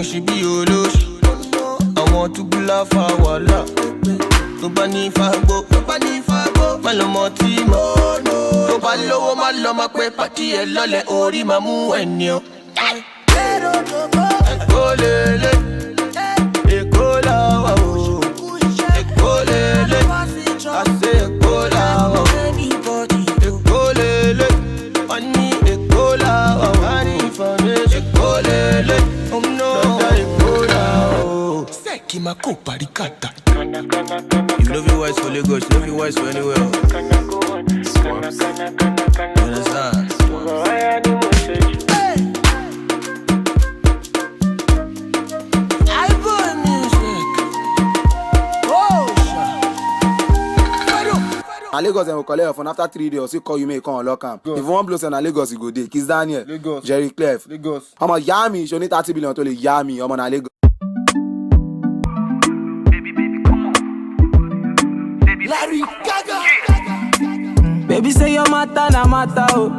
She be Olosh. I want to be laugh for wala. Nobody fago, Malomo Timo. Nobody low, Maloma pe party e lole ori mamu enyo. Ekolele, ekola wo, ekolele, I say ekola wo, ekolele, money ekola wo, money for me, ekolele, no, ekola wo. Seki mako parikata. You love your voice for Lagos, you love your voice for anywhere. You understand? Na Lagos will collect your phone after 3 days. He call you, may come unlock him. If one blow say na Lagos, you go there. Kiss Daniel, Lagos. Jerry Clef, Lagos. I'm a Yami. She need 30 billion to le Yami. I'm on Lagos. Larry Gaga. Baby say your matter na matter oh.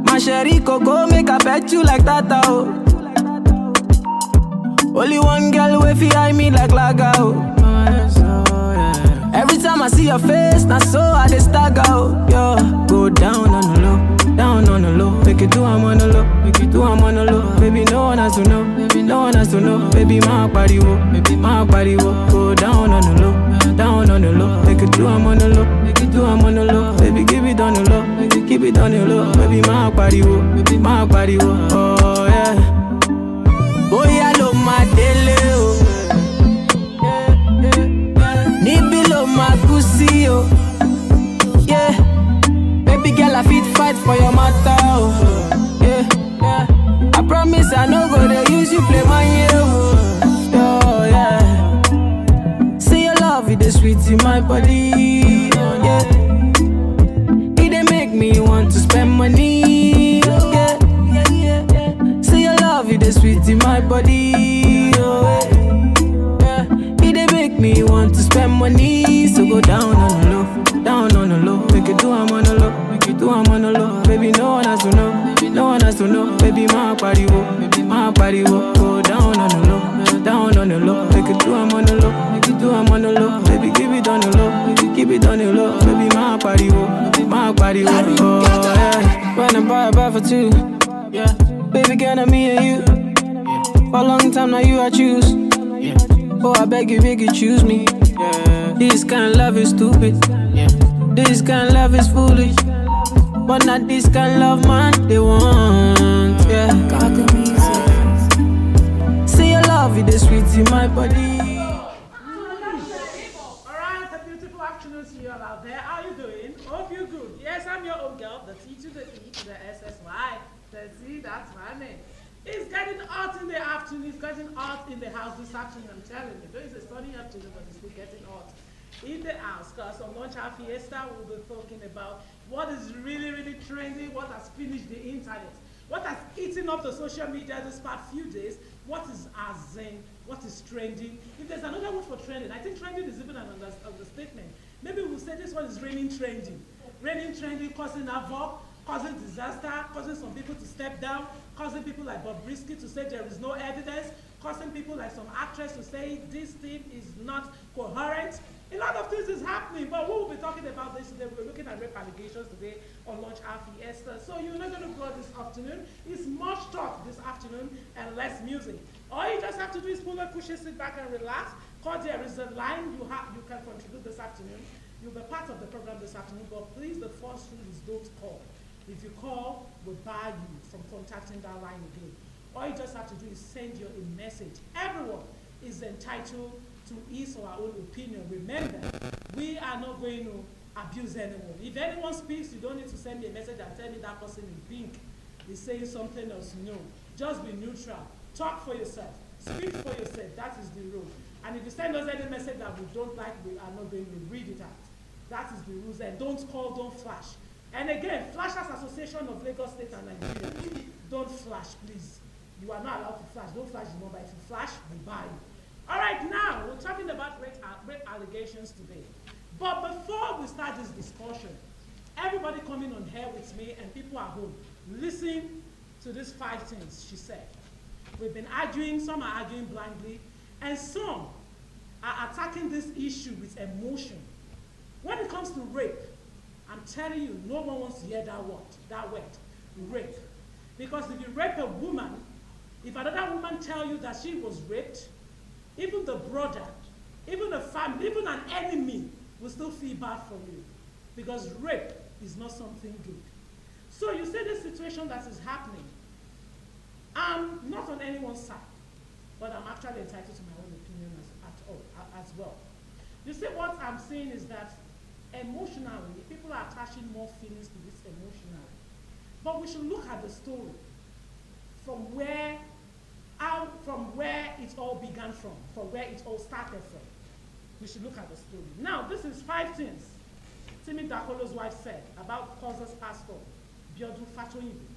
My sherry coco make I pet you like that oh. Only one girl way fi eye me like laga oh. Every time I see your face, na so I dey stagger oh. Yo, go down on the low, down on the low. Make it do I'm on the low, make it do I'm on the low. Baby no one has to know, baby no one has to know. Baby my body wo, baby my body wo. Go down on the low, down on the low. Make it do I'm on the low, make it do I'm on the low. Baby give it on the low, make it keep it on the low. Baby my body wo, baby my body wo. Oh yeah. Boy I love my daily oh. Nibilo my pussy oh. Yeah. Baby girl I fit fight for your matter oh. Yeah. Yeah. I promise I no go to use you play my oh. Oh yeah. Say your love it is sweet in my body. Oh, yeah. It dey make me want to spend money. Oh, yeah. Say your love it is sweet in my body. Oh, yeah. It dey make me want to spend money. So go down on the low, down on the low. Make it do I'm on the low, make it do I'm on the low. Baby no one has to know, no one has to know. Baby my body wo, baby my body wo. Go down on the low, down on the low. Make it do I'm on the low, make it do I'm on the low. Baby give it on the low, make it keep it on the low. Baby my body wo, my body wo. Oh yeah. When I buy for two. Yeah. Baby girl na me and you. For a long time now you I choose. Oh I beg you choose me. This kind of love is stupid. This kind of love is foolish. But not this kind of love man they want. Yeah. Gaga music. Say your love it is sweet in my body. Alright, a beautiful afternoon to you all out there. How you doing? Hope you're good. Yes, I'm your own girl, the T to the E to the SSY. The Z, that's my name. It's getting hot in the afternoon. It's getting hot in the house this afternoon. I'm telling you. Though it's a sunny afternoon, but it's still getting hot in the house. Because on Launch Our Fiesta, we'll be talking about what is really trendy, what has finished the internet, what has eaten up the social media this past few days, what is zen, what is trending. If there's another word for trending, I think trending is even an understatement. Maybe we'll say this one is raining trending. Raining trending, causing havoc, causing disaster, causing some people to step down, causing people like Bob Risky to say there is no evidence, causing people like some actress to say this thing is not coherent. A lot of things is happening, but we will be talking about this today. We're looking at rape allegations today on Launch Our Fiesta. So you're not going to go this afternoon. It's much talk this afternoon and less music. All you just have to do is pull up, push it, sit back and relax. Because there is a line you can contribute this afternoon. You'll be part of the program this afternoon, but please, the first rule is don't call. If you call, we'll bar you from contacting that line again. All you just have to do is send you a message. Everyone is entitled to his or her own opinion. Remember, we are not going to abuse anyone. If anyone speaks, you don't need to send me a message and tell me that person in pink is saying something else. No. Just be neutral. Talk for yourself. Speak for yourself. That is the rule. And if you send us any message that we don't like, we are not going to read it out. That is the rules. And don't call, don't flash. And again, Flashers Association of Lagos State and Nigeria, don't flash, please. You are not allowed to flash. Don't flash the number. If you flash, we buy you. All right, now we're talking about rape allegations today. But before we start this discussion, everybody coming on here with me and people at home, listen to these 5 things she said. We've been arguing, some are arguing blindly, and some are attacking this issue with emotion. When it comes to rape, I'm telling you, no one wants to hear that word, rape. Because if you rape a woman, if another woman tell you that she was raped, even the brother, even a family, even an enemy will still feel bad for you. Because rape is not something good. So you see this situation that is happening. I'm not on anyone's side, but I'm actually entitled to my own opinion as well. You see, what I'm saying is that emotionally, people are attaching more feelings to this emotionally. But we should look at the story from where it all began from where it all started from. We should look at the story. Now, this is 5 things Timi Dakolo's wife said about Koza's pastor, Biodun Fatoyinbo.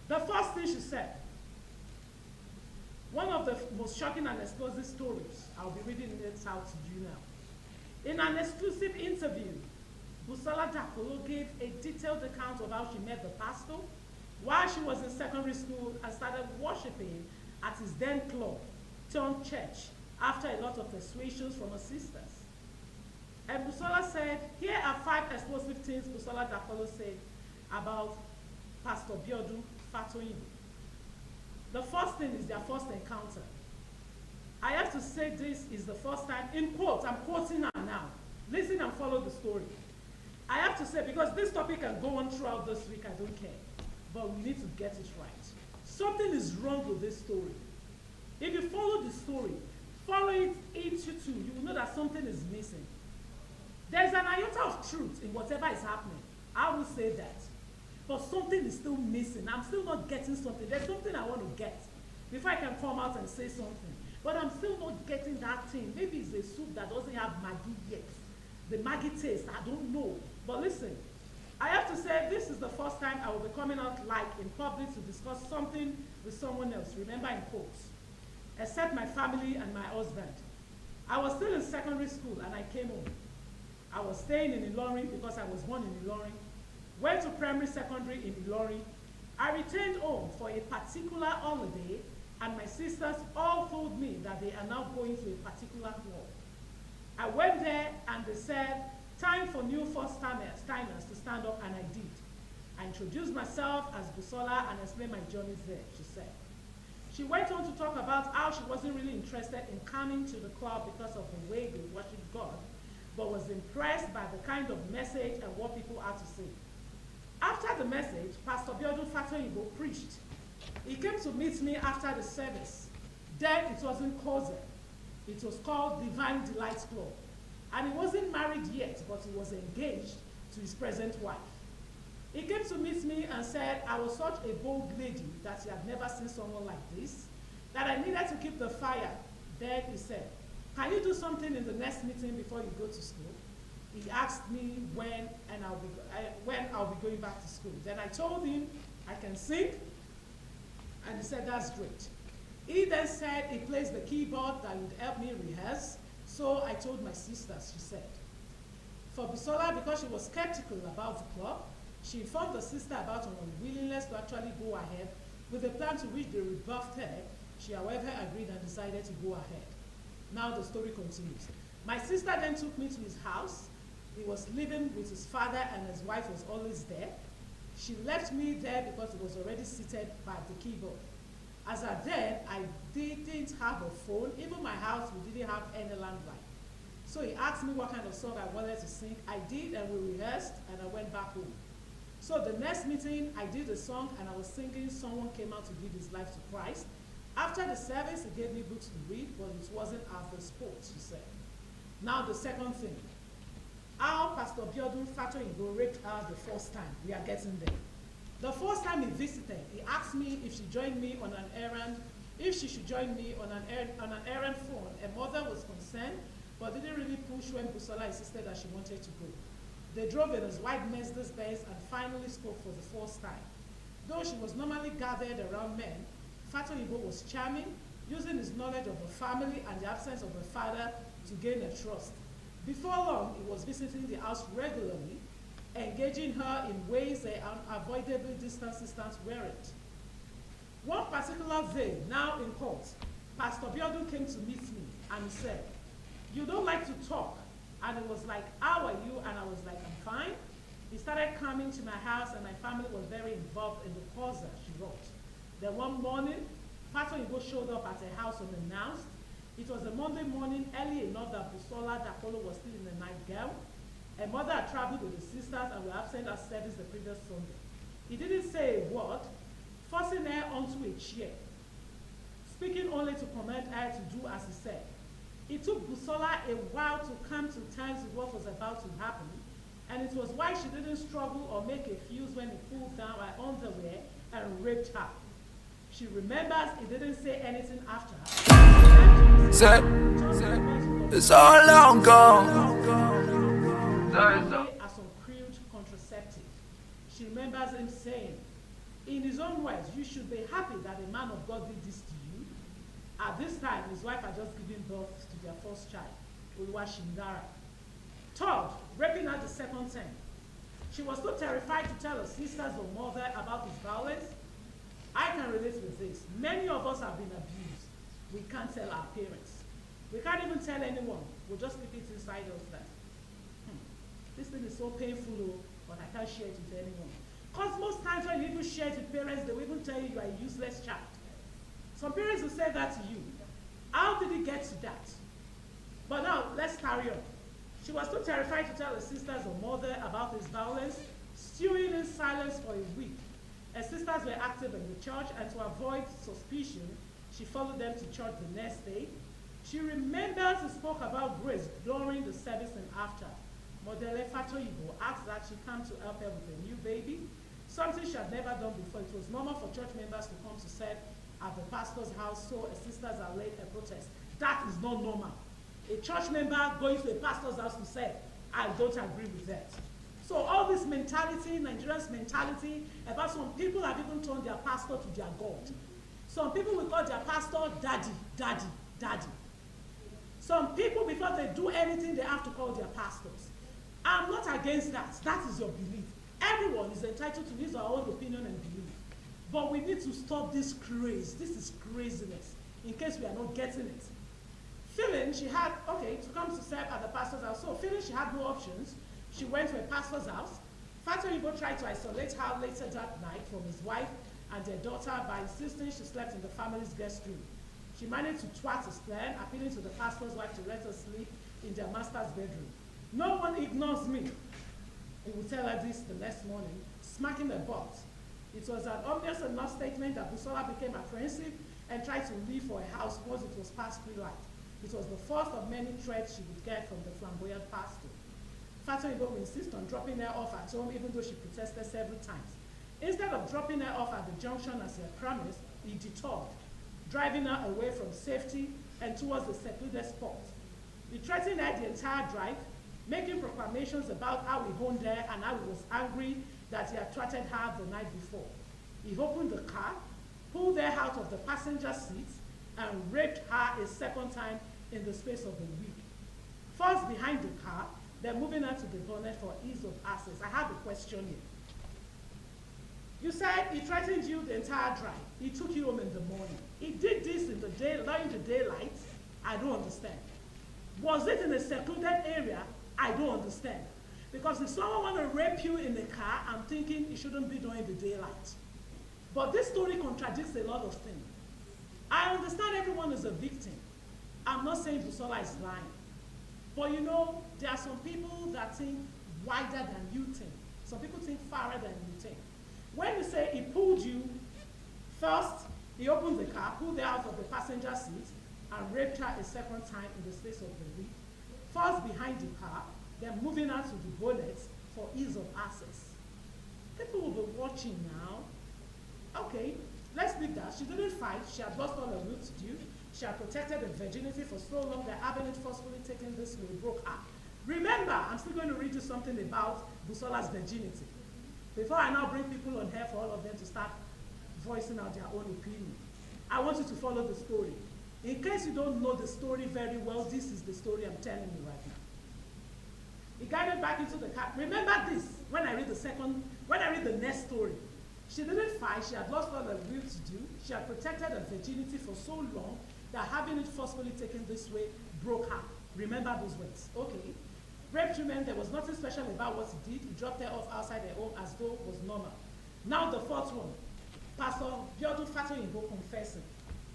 The first thing she said, one of the most shocking and explosive stories, I'll be reading it out to you now. In an exclusive interview, Busola Dakolo gave a detailed account of how she met the pastor while she was in secondary school and started worshiping at his then club, turned church, after a lot of persuasions from her sisters. And Busola said, here are 5 explosive things Busola Dakolo said about Pastor Biodun Fatoyinbo. The first thing is their first encounter. I have to say this is the first time, in quotes, I'm quoting her now. Listen and follow the story. I have to say, because this topic can go on throughout this week, I don't care. But we need to get it right. Something is wrong with this story. If you follow the story, follow it into two, you will know that something is missing. There's an iota of truth in whatever is happening. I will say that. But something is still missing. I'm still not getting something. There's something I want to get before I can come out and say something. But I'm still not getting that thing. Maybe it's a soup that doesn't have Maggi yet. The Maggi taste, I don't know. But listen, I have to say this is the first time I will be coming out like in public to discuss something with someone else. Remember, in quotes. Except my family and my husband. I was still in secondary school and I came home. I was staying in Ilorin because I was born in Ilorin. Went to primary, secondary in Ilorin. I returned home for a particular holiday, and my sisters all told me that they are now going to a particular club. I went there and they said, time for new first-timers to stand up, and I did. I introduced myself as Busola and explained my journey there, she said. She went on to talk about how she wasn't really interested in coming to the club because of the way they worship God, but was impressed by the kind of message and what people had to say. After the message, Pastor Biodun Fatoyinbo preached. He came to meet me after the service. Then it wasn't Koza. It was called Divine Delight Club. And he wasn't married yet, but he was engaged to his present wife. He came to meet me and said I was such a bold lady that he had never seen someone like this, that I needed to keep the fire. Then he said, can you do something in the next meeting before you go to school? He asked me when I'll be going back to school. Then I told him I can sing, and he said that's great. He then said he plays the keyboard that would help me rehearse, so I told my sisters, she said. For Busola, because she was skeptical about the club, she informed the sister about her unwillingness to actually go ahead with a plan to which they rebuffed her. She, however, agreed and decided to go ahead. Now the story continues. My sister then took me to his house. He was living with his father and his wife was always there. She left me there because he was already seated by the keyboard. As at then, I didn't have a phone. Even my house, we didn't have any landline. So he asked me what kind of song I wanted to sing. I did, and we rehearsed, and I went back home. So the next meeting, I did a song, and I was singing. Someone came out to give his life to Christ. After the service, he gave me books to read, but it wasn't after sports, she said. Now the second thing. How Pastor Biodun Fatoyinbo raped her the first time. We are getting there. The first time he visited, he asked me if she joined me on an errand, if she should join me on an errand phone. A mother was concerned, but didn't really push when Busola insisted that she wanted to go. They drove in his white Mercedes Benz and finally spoke for the first time. Though she was normally gathered around men, Fatoyinbo was charming, using his knowledge of her family and the absence of her father to gain her trust. Before long, he was visiting the house regularly, engaging her in ways they unavoidably distant sisters weren't. One particular day, now in court, Pastor Biodun came to meet me and he said, "You don't like to talk." And it was like, "How are you?" And I was like, "I'm fine." He started coming to my house and my family was very involved in the cause that she wrote. Then one morning, Pastor Ibo showed up at her house unannounced. It was a Monday morning, early enough that Busola Dakolo was still in the nightgown. Her mother had traveled with the sisters and were absent at service the previous Sunday. He didn't say a word, forcing her onto a chair, speaking only to command her to do as he said. It took Busola a while to come to terms with what was about to happen, and it was why she didn't struggle or make a fuse when he pulled down her underwear and raped her. She remembers he didn't say anything after. Said, it's all long gone. As some crude contraceptive. She remembers him saying, in his own words, "You should be happy that a man of God did this to you." At this time, his wife had just given birth to their first child, Oluwa Shingara. Third, raping her the second time. She was so terrified to tell her sisters or mother about his violence. I can relate with this. Many of us have been abused. We can't tell our parents. We can't even tell anyone. We'll just keep it inside us that, this thing is so painful, but I can't share it with anyone. Because most times when you even share it with parents, they will even tell you you are a useless child. Some parents will say that to you. How did it get to that? But now, let's carry on. She was too terrified to tell her sisters or mother about his violence, stewing in silence for a week. Her sisters were active in the church, and to avoid suspicion, she followed them to church the next day. She remembers he spoke about grace during the service and after. Modele Fatoyibo asked that she come to help her with a new baby, something she had never done before. It was normal for church members to come to serve at the pastor's house, so her sisters are led a protest. That is not normal. A church member going to a pastor's house to serve, I don't agree with that. So all this mentality, Nigerians' mentality, about some people have even turned their pastor to their God. Some people will call their pastor daddy, daddy, daddy. Some people, before they do anything, they have to call their pastors. I'm not against that. That is your belief. Everyone is entitled to his or her own opinion and belief. But we need to stop this craze. This is craziness, in case we are not getting it. Feeling she had, to come to serve at the pastor's house. So feeling she had no options, she went to a pastor's house. Father Ibo tried to isolate her later that night from his wife and their daughter by insisting she slept in the family's guest room. She managed to twat his plan, appealing to the pastor's wife to let her sleep in their master's bedroom. "No one ignores me," he would tell her this the next morning, smacking her butt. It was an obvious enough statement that Busola became apprehensive and tried to leave for a house once it was past midnight. It was the first of many threats she would get from the flamboyant pastor. Father Ibo would insist on dropping her off at home even though she protested several times. Instead of dropping her off at the junction as he had promised, he detoured, driving her away from safety and towards the secluded spot. He threatened her the entire drive, making proclamations about how he owned her and how he was angry that he had threatened her the night before. He opened the car, pulled her out of the passenger seat, and raped her a second time in the space of a week. First behind the car, then moving her to the bonnet for ease of access. I have a question here. You said he threatened you the entire drive. He took you home in the morning. He did this in the day, during the daylight. I don't understand. Was it in a secluded area? I don't understand. Because if someone wants to rape you in the car, I'm thinking it shouldn't be during the daylight. But this story contradicts a lot of things. I understand everyone is a victim. I'm not saying Busola is lying. But you know, there are some people that think wider than you think. Some people think farther than you think. When you say he pulled you, first, he opened the car, pulled her out of the passenger seat, and raped her a second time in the space of a week. First behind the car, then moving her to the bonnet for ease of access. People will be watching now. Okay, let's leave that. She didn't fight. She had lost all her will to do. She had protected her virginity for so long that having it forcefully taken this way broke her. Remember, I'm still going to read you something about Busola's virginity. Before I now bring people on here for all of them to start voicing out their own opinion, I want you to follow the story. In case you don't know the story very well, this is the story I'm telling you right now. He guided back into the car. Remember this, when I read the next story. She didn't fight, she had lost all her will to do. She had protected her virginity for so long that having it forcefully taken this way broke her. Remember those words, okay? Raped women, there was nothing special about what he did. He dropped her off outside her home as though it was normal. Now the fourth one, Pastor Biodun Fatoyinbo confessing.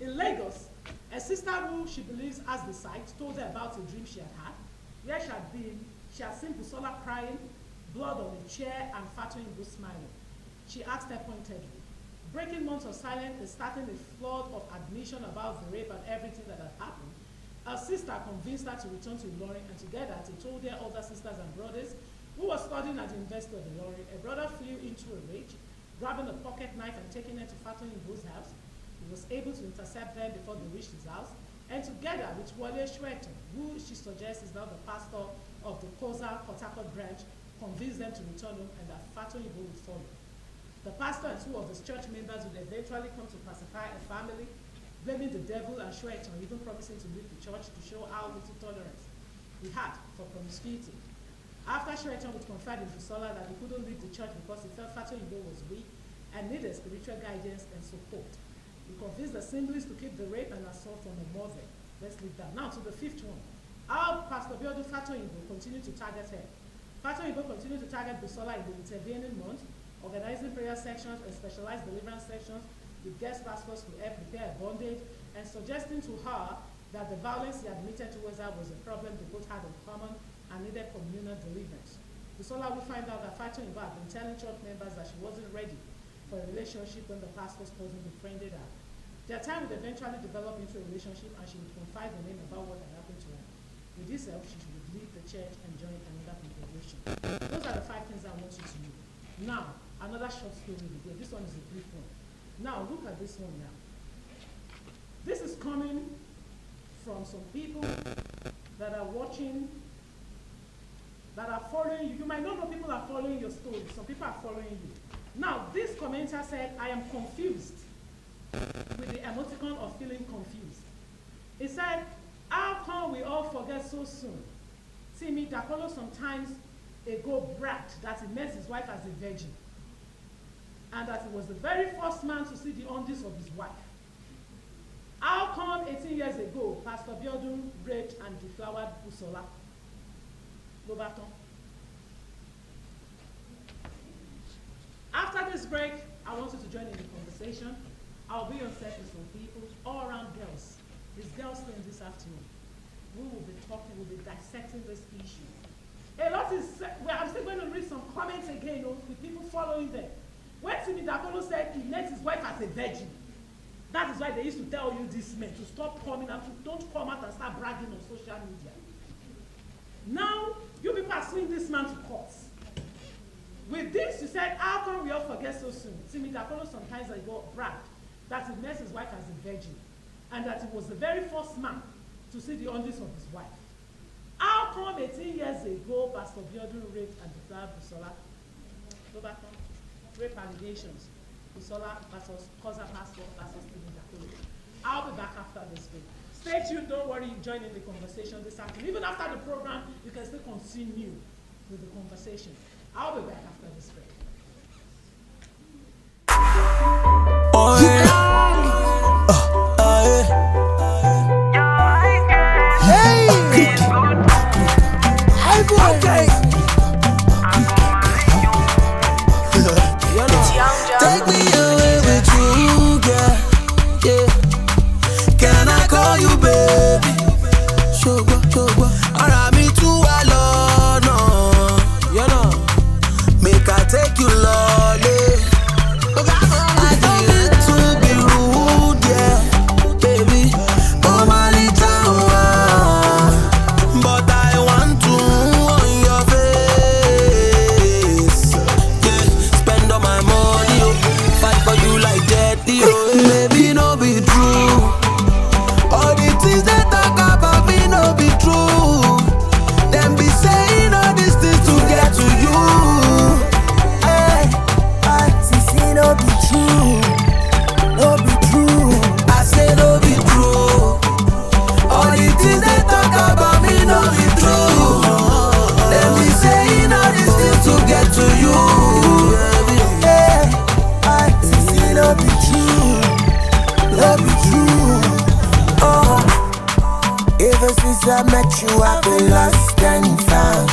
In Lagos, a sister who she believes has the sight told her about a dream she had, where she had seen Busola crying, blood on a chair, and Fatoyinbo smiling. She asked her pointedly. Breaking months of silence is starting a flood of admission about the rape and everything that had happened. Her sister convinced her to return to Ilorin, and together they told their other sisters and brothers who were studying at the University of Ilorin. A brother flew into a rage, grabbing a pocket knife and taking her to Fatoyinbo's house. He was able to intercept them before they reached his house, and together with Wale Shweton, who she suggests is now the pastor of the Koza Port Harcourt branch, convinced them to return home and that Fatoyinbo would follow. The pastor and two of his church members would eventually come to pacify a family, blaming the devil and Shweton, even promising to leave the church to show how little tolerance he had for promiscuity. After Shweton would confide in Busola that he couldn't leave the church because he felt Fatoyinbo was weak and needed spiritual guidance and support. He convinced the assemblies to keep the rape and assault from her mother. Let's leave that. Now to the fifth one. How Pastor Biodun Fatoyinbo continued to target her. Fatoyinbo continued to target Busola in the intervening months, organizing prayer sections and specialized deliverance sections with guest pastors to help repair her bondage, and suggesting to her that the violence he admitted towards her was a problem they both had in common and needed communal deliverance. Busola would find out that Fatoyinbo had been telling church members that she wasn't ready for a relationship when the pastor's cousin befriended her. Their time would eventually develop into a relationship, and she would confide in him about what had happened to her. With this help, she would leave the church and join another congregation. Those are the 5 things I want you to know. Now, another short story video. This one is a brief one. Now, look at this one now. This is coming from some people that are watching, that are following you. You might not know people are following your story. Some people are following you. Now, this commenter said, I am confused, with the emoticon of feeling confused. He said, how come we all forget so soon? Timmy Dakolo sometimes ago bragged that he met his wife as a virgin, and that he was the very first man to see the undies of his wife. How come 18 years ago, Pastor Biodun raped and deflowered Busola? Lobaton. After this break, I want you to join in the conversation. I'll be on set with some people, all around girls. It's girls' thing this afternoon. We will be talking, we'll be dissecting this issue. A lot is, well, I'm still going to read some comments again, with people following them. When Timmy Dakolo said he met his wife as a virgin, that is why they used to tell you this men to stop coming out, to don't come out and start bragging on social media. Now, you people are suing this man to court. With this, you said, how come we all forget so soon? Timmy Dakolo sometimes ago bragged that he met his wife as a virgin, and that he was the very first man to see the undies of his wife. How come 18 years ago, Pastor Biodun raped and deflowered Busola? Go back on. Rape allegations. Busola versus Koza Pastor versus Timmy Dakolo. I'll be back after this break. Stay tuned, don't worry, you join in the conversation this afternoon. Even after the program, you can still continue with the conversation. I'll be back after this break. Oh, yeah. Okay. Take me away with you, girl. Yeah. Can I call you baby? Sugar. Ara mi tu alone. You know. Make I take Ever since I met you, I've been lost and found.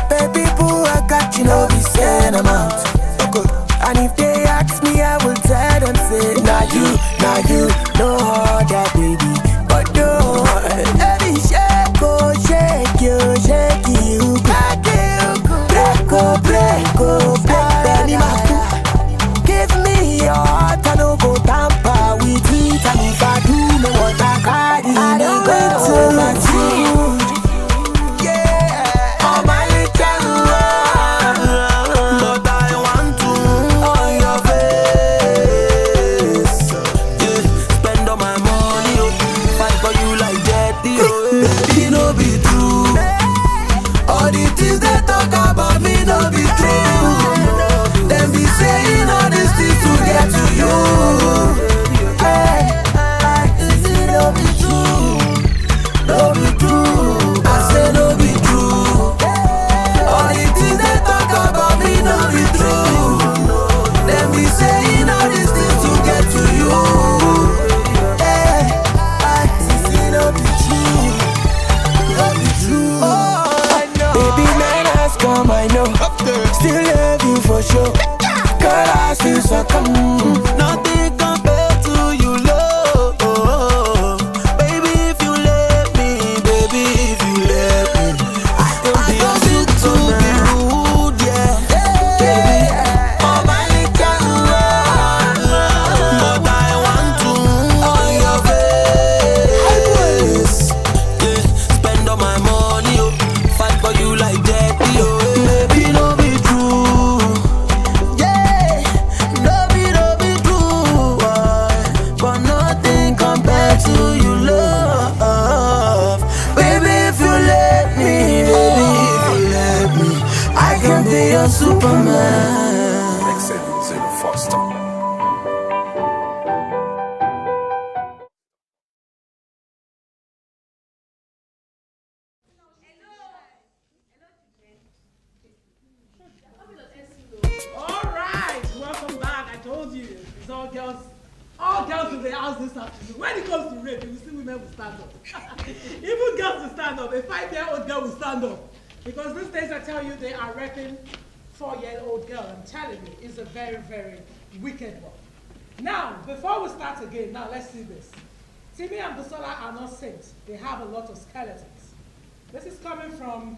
Baby boo, I got you, no be saying I'm out. And if they ask me, I will tell them, say, nah you, no other baby, but no. Baby, shake, oh, shake you, break, Benny Maku. Give me your heart, I no go tamper with it. And if I do, no what I carry, I don't go over to. Yeah, on my little one, but I want to on your face. Yeah, spend all my money, oh, fight for you like that, oh. Baby, no be true. All the things they talk about me, no be true. Them be saying all these things to get to you. Hey, no be true, no be true. I say no be true. All the things they talk about me, no be true. Them be saying all these things to get to you. Hey, no be true, no be true. Oh, I know. Baby, man has come, I know. Still love you for sure. Girl, I feel so come. Nothing compared to you, love. Baby, if you let me, baby, if you let me, I don't need to be rude, yeah. Baby, oh my little one, but I want to on your face. Yeah, spend all my money, oh, fight for you like that, oh. Baby, no be true. Yeah, no be true. But nothing compared to you, love. Baby, if you let me, baby, if you let me, I can be your Superman. Excellent, the first time. Alright, welcome back. I told you, it's all girls in the house this afternoon. When it comes to rape, you will see women will stand up. Even girls will stand up. A 5-year-old girl will stand up. Because these days I tell you, they are raping 4-year-old girl. I'm telling you, it's a very, very wicked one. Now, before we start again, now let's see this. Timmy and Busola are not saints. They have a lot of skeletons. This is coming from...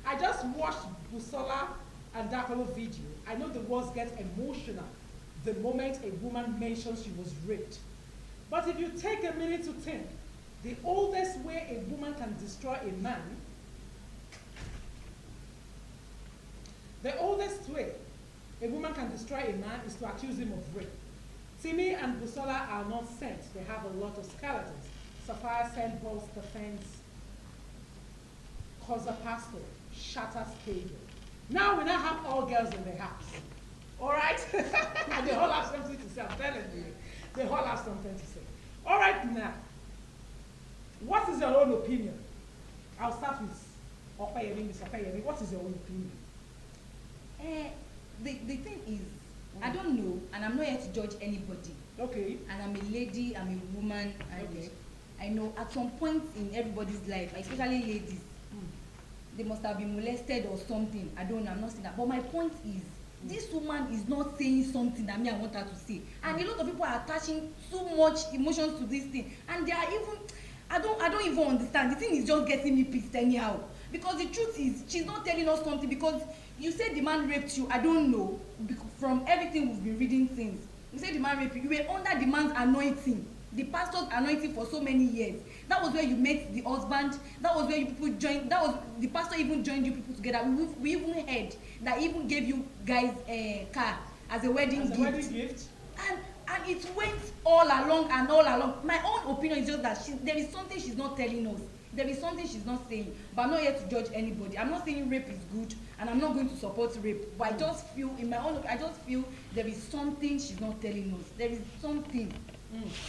I just watched Busola and Dakolo video. I know the words get emotional the moment a woman mentions she was raped. But if you take a minute to think, the oldest way a woman can destroy a man, the oldest way a woman can destroy a man is to accuse him of rape. Timmy and Busola are not saints. They have a lot of skeletons. Sapphire sent balls defense, Cosa Pastor, shatter stadium. Now we now have all girls in the house. All right? And they all have something to say. I'm telling you. They all have something to say. All right, now. What is your own opinion? I'll start with Opayemi, Mr. Opayemi. What is your own opinion? The thing is, I don't know, and I'm not here to judge anybody. Okay. And I'm a lady, I'm a woman, and Okay. I know at some point in everybody's life, especially ladies, they must have been molested or something. I don't know, I'm not saying that. But my point is, this woman is not saying something that I want her to say. And a lot of people are attaching so much emotions to this thing. And they are even, I don't even understand. The thing is just getting me pissed anyhow. Because the truth is, she's not telling us something. Because you said the man raped you. I don't know. From everything we've been reading things. You said the man raped you. You were under the man's anointing. The pastor's anointing for so many years. That was where you met the husband. That was where you people joined. That was the pastor even joined you people together. We even heard that he even gave you guys a car as a wedding gift. Wedding gift. And it went all along and all along. My own opinion is just that there is something she's not telling us. There is something she's not saying. But I'm not here to judge anybody. I'm not saying rape is good, and I'm not going to support rape. But I just feel, in my own opinion, I just feel there is something she's not telling us. There is something.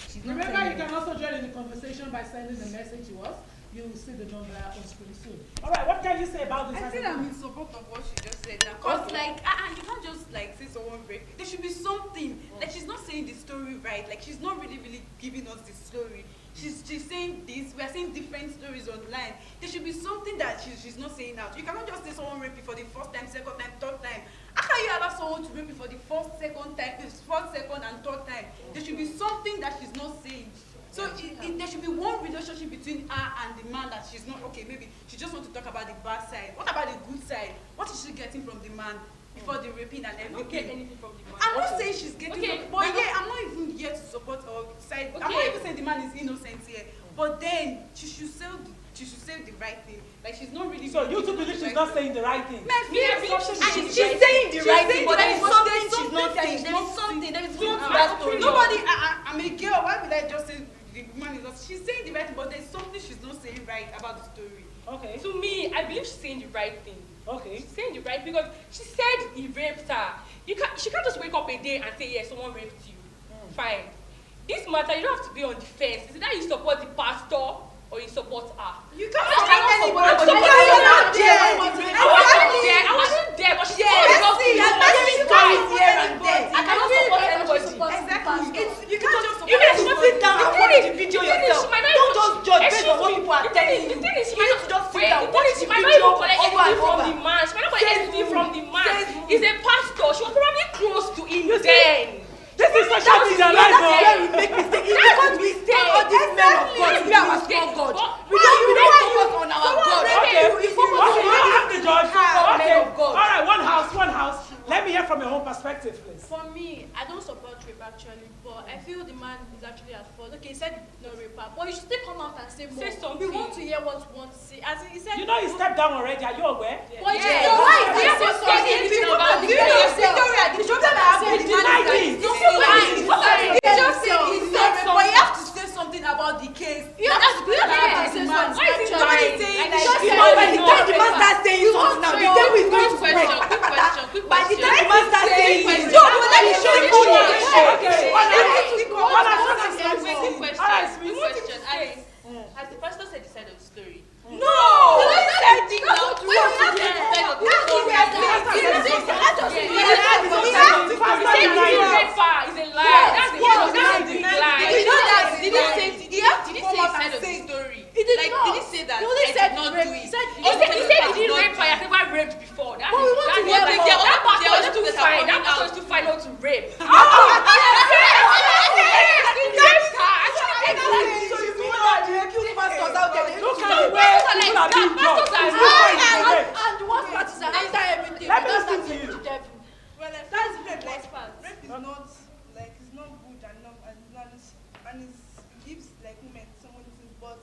She's not Remember, telling you can us. also join in the conversation by sending a message to us. You will see the number on screen soon. All right, what can you say about this? I think I'm in support of what she just said. Because, like, you can't just, like, say someone raped. There should be something. Like, she's not saying the story right. Like, she's not really giving us the story. she's saying this, we are seeing different stories online. There should be something that she's not saying out. You cannot just say someone raped you for the first time, second time, third time. How can you allow someone to rape you for the first, second, and third time? There should be something that she's not saying. So there should be one relationship between her and the man that she's not, okay, maybe she just wants to talk about the bad side. What about the good side? What is she getting from the man before the raping and everything? I don't get anything from the man. I'm not saying she's getting something, but yeah, I'm not even here to support her side. I'm not even saying the man is innocent here. But then she should say the right thing. Like she's not really. So you two believe she's not saying the right thing? She's saying the right thing, but there is something she's not saying. There is something. There is more to that story. Nobody. I'm a girl. Why would I just say the woman is not? She's saying the right thing, but there's something she's not saying right about the story. Okay. To me, I believe she's saying the right thing. Okay. She's saying the right because she said he raped her. She can't just wake up a day and say, yes, someone raped you. Fine. This matter, you don't have to be on the fence. Is it that you support the pastor or you support her? You can't support anybody. I wasn't there, but she's I cannot support anybody. Exactly. You can't just support You need to sit down and watch the video yourself. Don't just judge based on what people are telling you. The thing is, she You need to just sit down, watch the she might not video even collect over and anything from over. the man. She might not collect anything from the man. Says He's a pastor. She was probably close to him then. This is social media life, Where we make mistakes. It's because we stay all these men of God. We are our small God. We don't focus on our God. Okay. We focus on Okay, you have the judge. our Okay. men of God. All right, one house. Let me hear from your own perspective, please. For me, I don't support rape actually, but I feel the man is actually at fault. Okay, he said he's not rape her, but you should still come out and say more. Say something. We want to hear what you want to say. As in, he said, You know he stepped down already. Are you aware? But Yes. you know why Yes. is Yes. this so sorry? Yes. If you Yes. about the You know, yourself. Victoria, the problem I have with the man is that Deny he's it. not lying. What are you He just saying? said he's not rape, but you have to say something about the case. Yeah, that's good. Yeah. Yeah. Say Man, something. why is it Actually, lying? saying Like, he she just said said by he's the not time the man rape starts saying something now, the day we're going to break. Quick By the time the question. man starts saying it, no, but let me show you Okay. what Quick question. All right, Quick sweet. question. Has the pastor said the side of the story? No! Let me listen to you. Well, that's the best part. Rape is not like it's not good and it gives like women someone things, but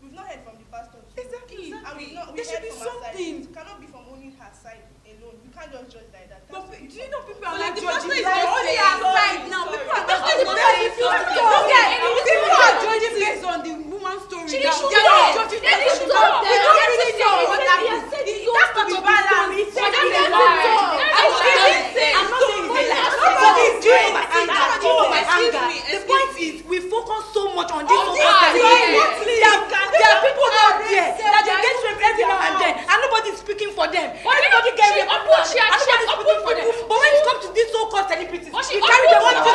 we've not heard from the pastor too. Exactly. And we There should heard be from her side. something. It cannot be from only her side alone. We can't just judge like that. But do you know people are But like the judging pastor is based only on outside now. sorry. People are That's judging not based the on pastor. people are judging based on the woman's story. She now. should They are know. not judging They based on should the know. man. We don't really know what happened. He has said It his has to own be part of balanced. the story. But That's that's a lie. I was That's a even lie. saying I'm not saying somebody it's a lie. somebody is doing my anger. That's Doing my excuse anger. me, The point is we focus so much on this. On one this, thing. yes. There are people out there that they get raped every now and then, and nobody's speaking for them. Everybody get raped, and nobody's speaking for them. But when it comes to these so-called celebrities, But she we carry them on opened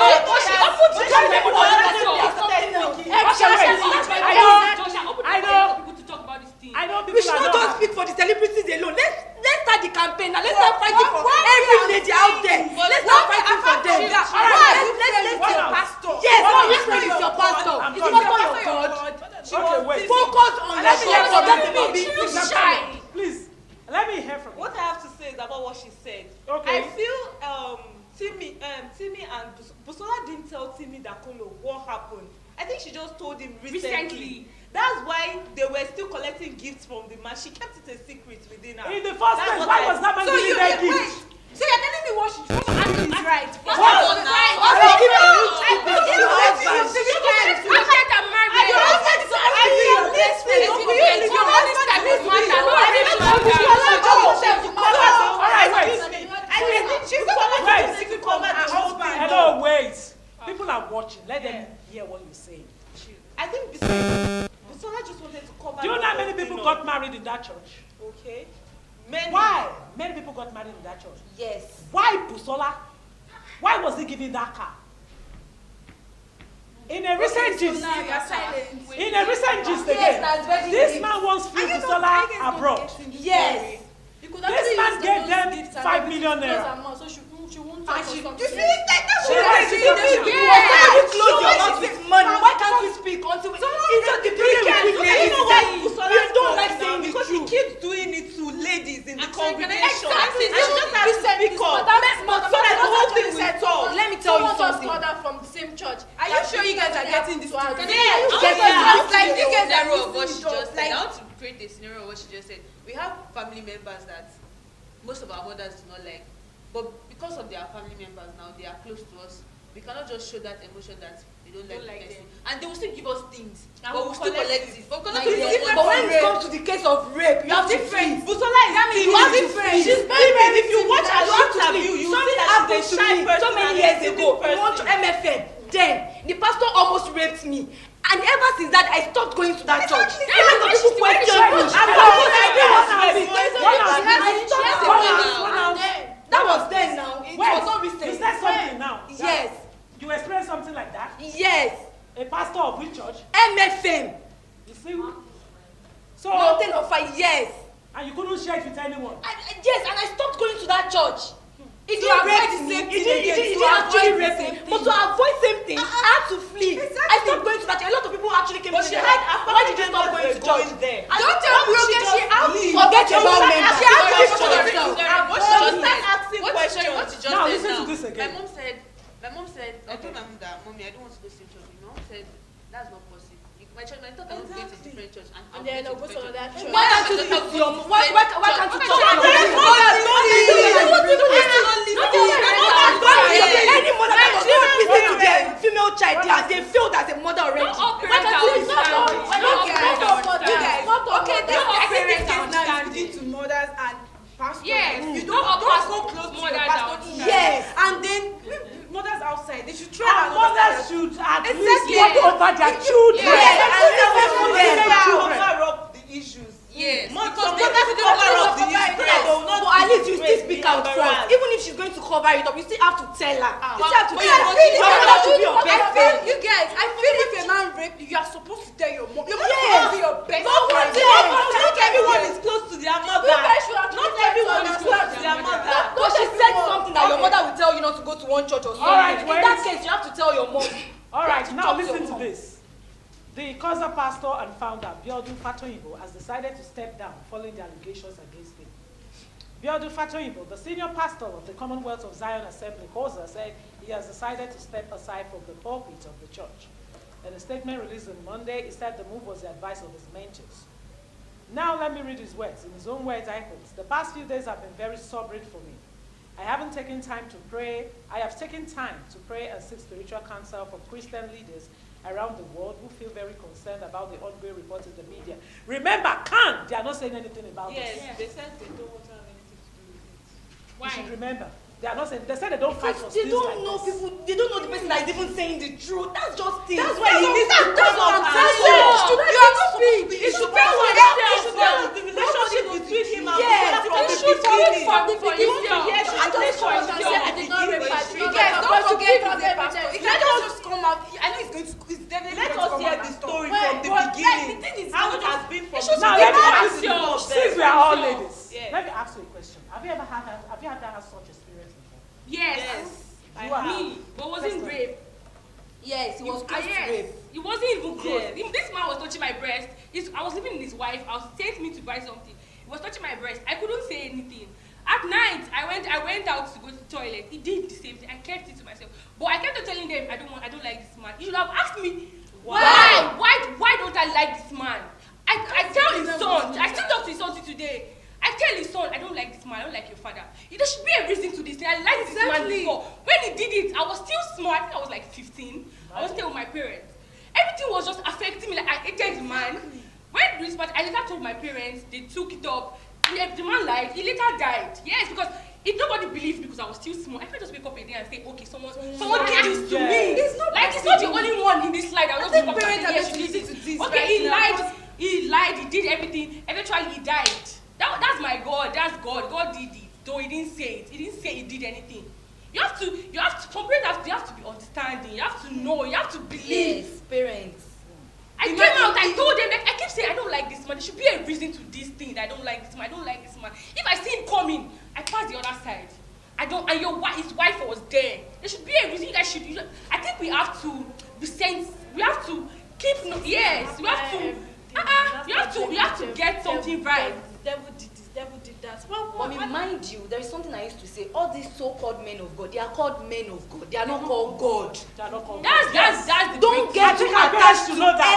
I know We people should are not just speak for the celebrities alone. Let's start the campaign now. Let's start fighting for every lady out there. Let's start fighting for them. Let's What else? pastor. Yes, What what else? you say is your pastor. I'm It's coming. not your God. Okay, wait. Focus on your God. Forget about being Please, let me hear from you. What I have to say is about what she said. Okay. I feel Timmy and Busola didn't tell Timmy Dakolo what happened. I think she just told him recently. That's why they were still collecting gifts from the man. She kept it a secret within her. In the first That's place, what why I- was that man So giving you that wait. gift? So you're telling me what she is right. Hello, wait. People are watching. Let them hear what you're saying. I think Busola just wanted to cover. Do you know the how many whole people thing got up. married in that church? Okay. Many. Why? Many people got married in that church. Yes. Why Busola? Why was he giving that car? In a recent gist, now you're silent. in a recent gist Yes, again, that's very this deep. man wants free Are you Busola not getting abroad. Yes. You could This actually man use gave those them gifts and 5 everything million to naira. close her mouth, so she won't talk And or she, something. you see, that's She what was I see. doing Yes. it. Why you close So your why mouth she with say- money? Why can't we speak until we? It's just the problem with You ladies. know why We Busola's don't like calling saying now? the Because he truth. keeps doing it to ladies in the congregation. Exactly. And she just has to speak up. So that the whole thing will talk. Let me tell you Someone just something. called her from the same church. Are you sure you guys are getting this story? Yes. It's like you guys are scenario of what she missing just it said. up. I want to create a scenario of what she just said. We have family members that most of our mothers do not like, but because of their family members now, they are close to us. We cannot just show that emotion that we don't like the person, and they will still give us things, but we'll still collect it. But Like, because but when it comes to the case of rape, you have to different. flee. Busola is timid. different. She's timid. If you watch her You have to interview, flee. you see Something that happened she's to a shy me person so many and a years timid ago. We person. went to MFM. Then the pastor almost raped me, and ever since that, I stopped going to that church. That's A lot of why people she's question very me. shy. I stopped going. That was then now. It was not recent. You said something now. Yes. You experienced something like that? Yes. A pastor of which church? MFM. You see? So, Mountain of Fire. Yes. and you couldn't share it with anyone. Yes, and I stopped going to that church. It To didn't avoid rape the me. same It thing didn't again. To actually avoid the rape me. same But to avoid same thing, I had to flee. I stopped going to that church. A lot of people actually came But to she me. had Like, her why did you family stop members going to were church? going there. And Don't tell me, okay, she out. Forget about members. What She has you to just herself. said. asking questions. What you just Now said listen now. to this again. My mom said, I told my mom that, Mommy, I don't want to go to the same church. My mom said, that's not possible. My church, my daughter wants to go to a different church. And then I'll go to another church. Why can't you talk to your mom? Why can't you talk to your mom? Any mother that does not listen to their female child, they failed as a mother already. Why can't you listen to your mom? Okay, this all parents parents is now understand speaking to mothers and pastors. Yes. You Not all don't pastors, go close to your mothers pastor. understand. Yes. And then mothers outside, they should try And and mothers understand. should at least Exactly. watch over their children. Yes. Cover up the issues. Yes. Because Because mothers they cover don't up the cover issues. it. They will not But at least you still disgrace, speak be out first. embarrassed. Even if she's going to cover it up, you still have to tell her. You still have to But tell her. you feel Your mother should be your I best feel friend. you guys. I feel if a man raped you, you are supposed to tell your mom. Your mom is Yes. supposed to be your best friend. Not everyone is close to their mother. You guys should have Not tried to everyone is close to their mother. But she said something that your mother will tell you not to go to one church or something. Alright, In wait. that case, you have to tell your mom. All You right, have to now talk to listen your to mom. this. The Koza pastor and founder, Biodun Fatoyinbo, has decided to step down following the allegations against him. Biodun Fatoyinbo, the senior pastor of the Commonwealth of Zion Assembly, Koza, said he has decided to step aside from the pulpit of the church. In a statement released on Monday, he said the move was the advice of his mentors. Now let me read his words. In his own words, I quote, "The past few days have been very sobering for me. I haven't taken time to pray. I have taken time to pray and seek spiritual counsel from Christian leaders around the world who feel very concerned about the ongoing reports in the media." Remember, they are not saying anything about Yes, this. they said they don't want to have anything to do with it. You should remember. They are not saying, they said they don't fight for They things don't like know this. people. They don't know the person that is even saying the truth. That's just things. That's why he needs to That's come what up I'm and telling say. you. You You are not speak. He should tell us the relationship between him and Yes, Busola from the should tell us beginning. from the He wants to beginning. hear the I just relationship want to from say I the did not rape beginning. her. You guys, don't forget he's a pastor. He Let can't us- just come out. I know he's going to. He's definitely Let going to us come hear out the and talk. story Well, from the but, like, beginning. the thing is, How you it has been from should the Now be let me very ask you, sure. since we are all Sure. ladies, Yeah. let me ask you a question. Have you ever had such experience before? Yes. You have. Me. But wasn't rape. Yes, he was close to Yes. rape. It wasn't even close. Yes. This man was touching my breast. I was living with his wife. I was sent me to buy something. He was touching my breast. I couldn't say anything. At night, I went out to go to the toilet. He did the same thing. I kept it to myself. But I kept on telling them I don't like this man. You should have asked me why don't I like this man? I tell his son. I still talk to his son till today. I tell his son, I don't like this man, I don't like your father. There should be a reason to this thing. I liked this man before. When he did it, I was still small. I think I was like 15. I was still with my parents. Everything was just affecting me. Like I hated the man. When I later told my parents, they took it up. The man lied. He later died. Yes, because nobody believed because I was still small. I can't just wake up a day and say, okay, someone did this to me. It's not the only one in this slide. I was just wake up and say, yes, you did this. Okay, he lied. He did everything. Eventually, he died. That's my God. That's God. God did it. Though he didn't say it. He didn't say he did anything. You have to, some parents you have to be understanding, you have to know, you have to believe. Yes, parents. I came out, I told them, like, I keep saying, I don't like this man. There should be a reason to this thing. I don't like this man. I don't like this man. If I see him coming, I pass the other side. And his wife was there. There should be a reason. You guys should. I think we have to be sense. We have to keep. Yes, we have to. You have to get something right. Devil did this, devil did that. But mind you, there is something I used to say. All these so-called men of God, they are called men of God. They are not called God. They are not called That's the Don't break. get too attached to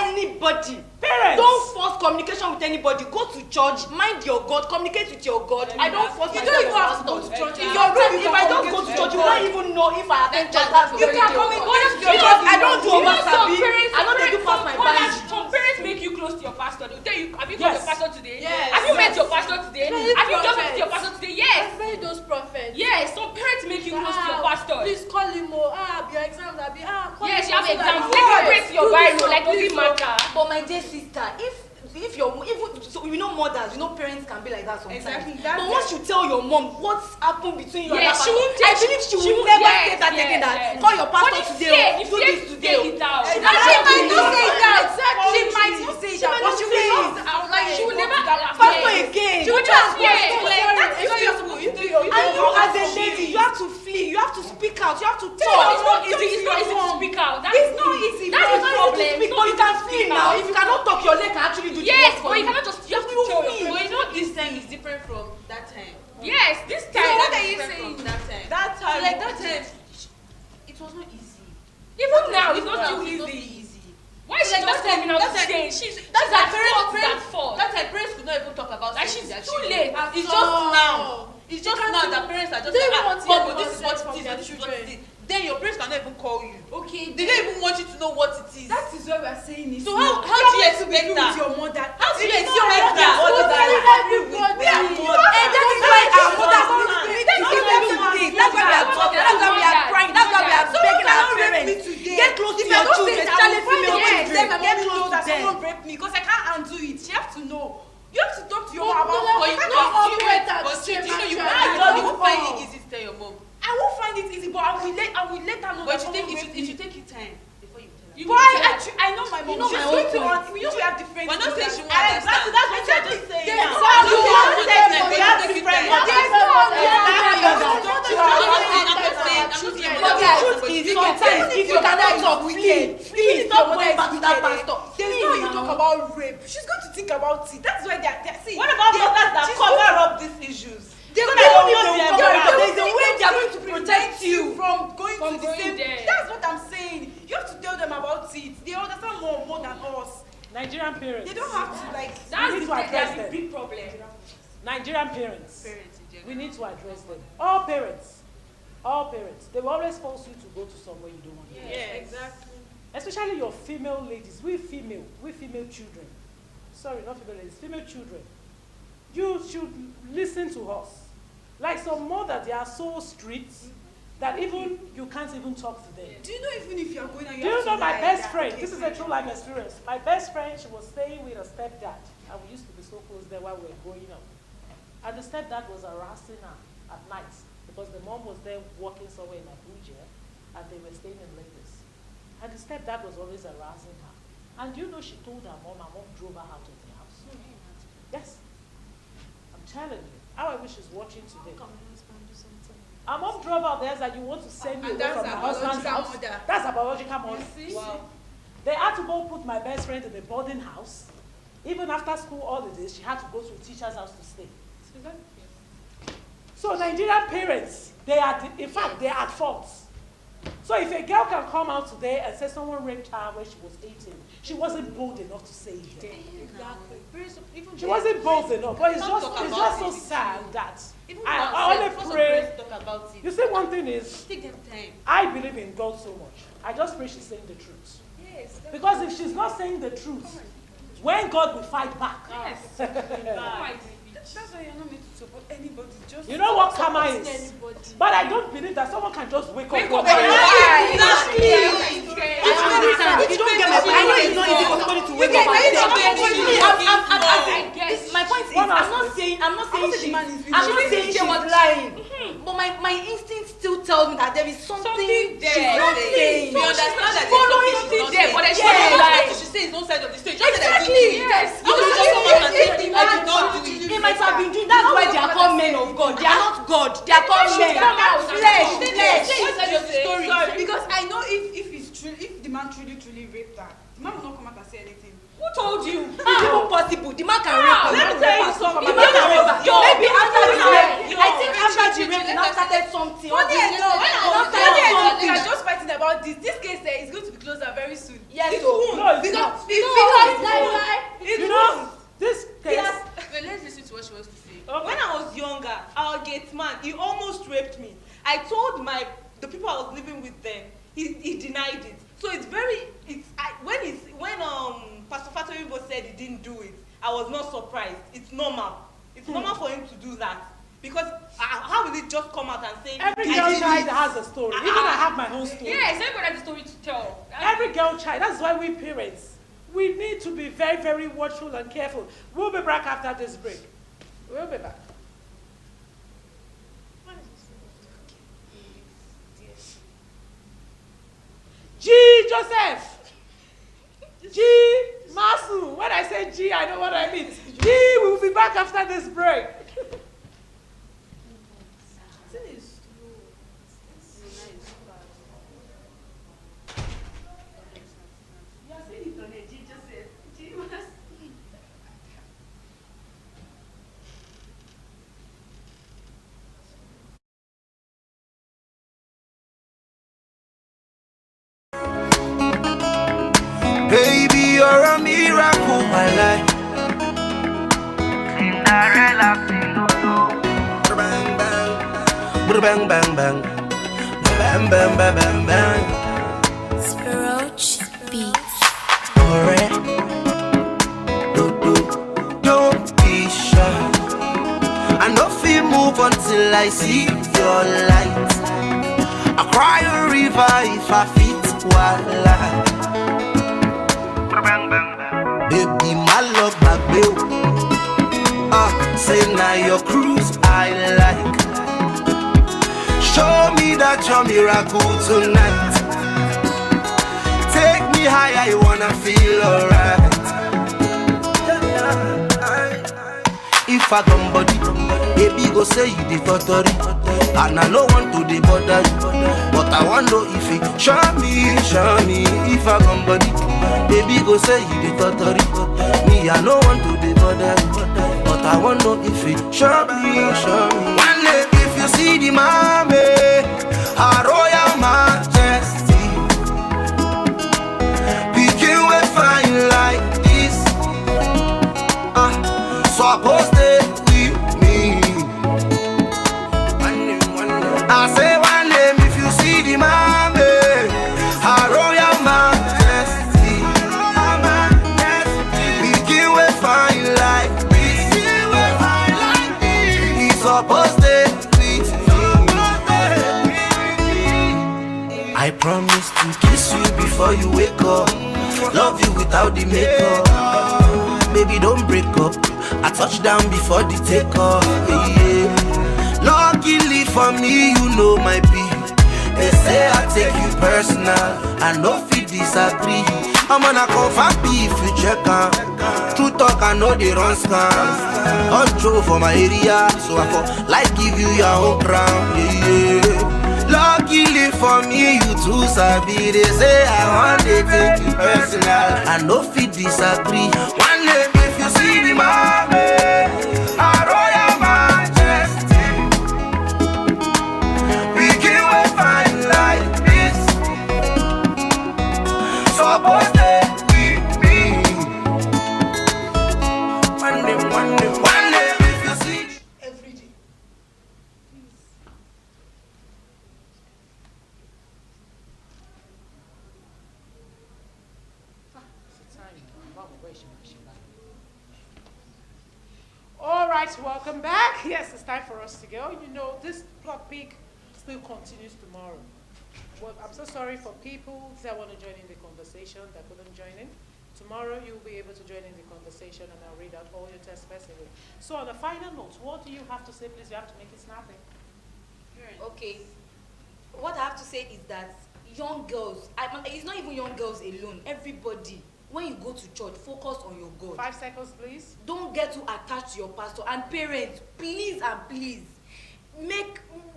anybody. Parents. Don't force communication with anybody. Go to church, mind your God, communicate with your God. I don't force You myself. don't even have to go to church. In your room, if I don't go to church, you don't even know if I attend church. You can communicate because I don't do oversabi. I don't do pass my boundaries. Some parents make you close to your pastor. They'll tell you, have you called your pastor today? Yes. Have you met your pastor today? Very Have you talked prophets. to your pastor today? Yes. Very those prophets. Yes, some parents make you close to your pastor. Please call him more. Your exams are be call Yes, him you have so that exams. you Let me know. pray to your Bible. Like, does it matter? But my dear sister, if your even so we know mothers, parents can be like that sometimes. Exactly, But once you tell your mom what's happened between you and Yes, that she pastor, won't I believe she will never say that again. That call your pastor today. If Do this today. say it out. She She might not say that. Exactly. She might not say that. But she will not. Like She will never pastor again. She will just And you as a lady, you have to flee. You have to speak out. You have to talk. It's not easy to speak out. It's not easy. That's the problem. To speak, but you can flee now. If you cannot talk, your leg can actually do the Yes, work for but you cannot just. You have to tell your But you know this time is different from that time. Yes, this So time. what are you saying? That time. That So time. like that time, it was not easy. Even now, it's not Now, too it's not easy. easy. Why is she Like just that time- coming out that to time- say she's That's at like fault? parents. At fault. That time parents could not even talk about Like something she's that too she late. did. It's just now. It's just now that parents are just They like, don't want to Bobo, hear this is what nonsense it from is, their this is what children. it is. Then your parents cannot even call you. Okay. They don't even want you to know what it is. That is what we are saying. Is So now. how do you have to be expect true that? with your mother? How do you It's expect your mother. that? What What is is that? Everybody. And that is why our mothers need to that's why we are talking, that's why we are crying, that's why we are begging our parents. Get close to your children, especially female children. Get close to them. Someone raped me because I can't undo it. She have to know. You have to talk to your mom No, about no, it. no, You no, can't operate just at But the you same know you time. won't find it easy to tell your mom. I won't find it easy, but I will let her know But that it someone raped me. should take you time before you tell her. You But need to tell her. I know my mom. You know She's my going own to point. us. We know we have different. But not saying she won't children. understand. That's what you're just saying. Yes, now. exactly. You You have have them, them, we you have have different different mothers. Sometimes if you cannot talk, flee. Flee. Stop going back to that pastor. There's no way you talk about rape. She's going to think about it. That's why they're see. What about mothers that she's cover up these issues? They So will they don't know know they their will brother. cover. There's a way they are going to protect you from going From to the going same. there. That's what I'm saying. You have to tell them about it. They understand more than us. Nigerian parents. They don't have to like. That's need the to address that's the them. big problem. Nigerian parents. Parents in general. We need to address them. All parents. They will always force you to go to somewhere you don't want to go. Yes. Exactly. Especially your female ladies. We female children. Sorry, not female ladies, female children. You should listen to us. Like some mothers, they are so strict that even you can't even talk to them. Do you know even if you are going and Do you have know to my lie, best that, friend? okay, This is a true life experience. My best friend, she was staying with a stepdad, and we used to be so close there while we were growing up. And the stepdad was harassing her at night because the mom was there working somewhere in Abuja, and they were staying in Lagos. And the stepdad was always harassing her. And you know, she told her mom drove her out of the house. Yes, I'm telling you. How I wish she's watching today. Her mom drove out there that you want to send me And away that's from my her husband's biological house. mother. That's a biological mother. Wow. They had to go put my best friend in a boarding house. Even after school holidays, she had to go to a teacher's house to stay. So Nigerian parents, in fact, they are at fault. So if a girl can come out today and say someone raped her when she was 18, she wasn't bold enough to say it. Exactly. She wasn't bold enough. But it's just so sad that I only pray. Talk about it. You see, one thing is, Take them time. I believe in God so much. I just pray she's saying the truth. Yes. Because if she's not saying the truth, when God will fight back. Yes. That's why you're not meant to support anybody. Just You know what karma is? Anybody. But I don't believe that someone can just wake up. Wake one up day. Exactly. I understand. You don't get my point. I know it's not easy for somebody to wake up and say, my point is, I'm not saying she's lying. But my instinct still tells me that there is something Something there. she's not saying. We understand that Following there's something there, she's but not then she saying. doesn't lie. She says no side of the story. Just Exactly. Yes. You You know, just come out and say, if the I man did not do he this. might have been doing. That's why they are called men of God. They are not God. They are called men. Flesh. What side of the story? Sorry. Because I know if it's true, if the man truly raped her, the man will not come out and say anything. Who told you? It's even possible. The man can rape her. Let me tell you something. The man can rape her. Yo, Maybe after the rape, yo, I think after the rape, they now started something. Funny enough, when I was something. we are just fighting about this case is going to be closed out very soon. Yes, It so. won't. No, it's because not. it You won't. know, this case. Wait, let's listen to what she wants to say. When I was younger, our gate man, he almost raped me. I told the people I was living with then, he denied it. So it's when Pastor Fatoyinbo said he didn't do it, I was not surprised. It's normal. It's normal for him to do that. Because how will it just come out and say Every I girl did child it? has a story. Even I have my own story. Yes, everybody has a story to tell. Every girl child. That's why we parents, we need to be very, very watchful and careful. We'll be back after this break. We'll be back. G. Joseph. G. Masu. When I say G, I know what I mean. G. We'll be back after this break. Baby, you're a miracle, my life. Cinderella, bang bang, bang bang bang, bang bang bang bang bang. Spiroach Beats. Alright, don't be shy. I no feel move until I see your light. I cry a river if I fit wildlife. Baby, my love, my bill. Say now your cruise I like. Show me that you're miracle tonight. Take me higher, I wanna feel alright. If I come body, baby go say you the totally. And I no want to the bother you, but I want to know if it show me if I come body. Baby go say you the totally. Me I no want to the bother you, but I want to know if it show me. One day if you see the mommy, her royal majesty, begin with fine like this. Suppose stay with me. I say one name if you see the mommy, her royal majesty, begin with fine like this. He's supposed to with me. I promise to kiss you before you wake up, love you without the makeup. Baby, don't break up. I touch down before the takeoff. Yeah. Luckily for me, you know my B. They say I take you personal. I know if you disagree, I'm gonna confirm B if you check on. True talk, I know they run scams. Untrue for my area, so I for like give you your own crown. Yeah. Luckily for me, you too sabi. They say I want to take you personal. I know if you disagree. One day if you see the mommy, a royal majesty, we can we find like this. Suppose stay with me. One day if you see every day. All right, welcome back. Yes, it's time for us to go. You know, this plot peak still continues tomorrow. Well, I'm so sorry for people that want to join in the conversation that couldn't join in. Tomorrow you'll be able to join in the conversation and I'll read out all your text messages. So on a final note, what do you have to say? Please, you have to make it snappy. Okay. what I have to say is that young girls, it's not even young girls alone, everybody, when you go to church, focus on your God. 5 seconds, please. Don't get too attached to your pastor. And parents, please and please,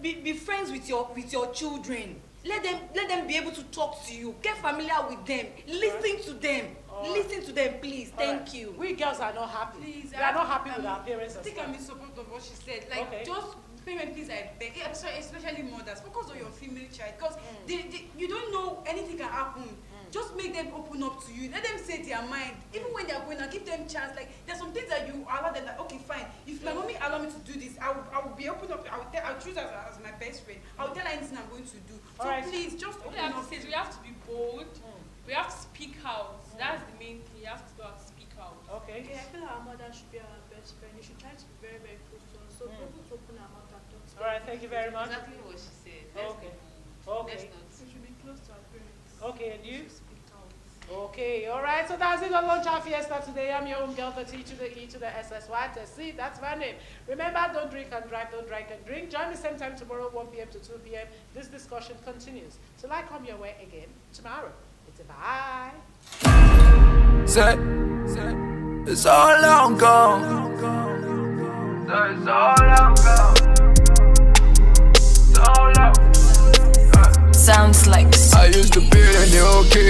be friends with your children. Let them be able to talk to you. Get familiar with them. Listen to them. Listen to them, please. Thank you. We girls are not happy. Please, we are not happy with our parents. I think I'm in support of what she said. Like, just parents, please, I beg. Sorry, especially mothers. Focus on your female child, because you don't know anything can happen. Just make them open up to you. Let them say their mind. Even when they are going out, give them chance. Like, there's some things that you allow them. Like, okay, fine. If my mommy allow me to do this, I will be open up. I'll choose her as my best friend. I'll tell her anything I'm going to do. So please, just open up. We have to be bold. We have to speak out. That's the main thing. You have to go out and speak out. Okay, I feel our mother should be our best friend. You should try to be very, very close to us. So people to open our mouth and talk to us. All right, thank you very much. Exactly what she said. Okay. We should be close to our parents. Okay, and you? Okay, all right, so that's it on Launch Our Fiesta today. I'm your home girl, the T to the E to the SSY to C. That's my name. Remember, don't drink and drive, don't drink and drink. Join me same time tomorrow, 1 p.m. to 2 p.m. This discussion continues. Till I come your way again tomorrow. It's a bye. Say, it's all long gone. It's all long gone. It's all long. Sounds like I used to be in the okay.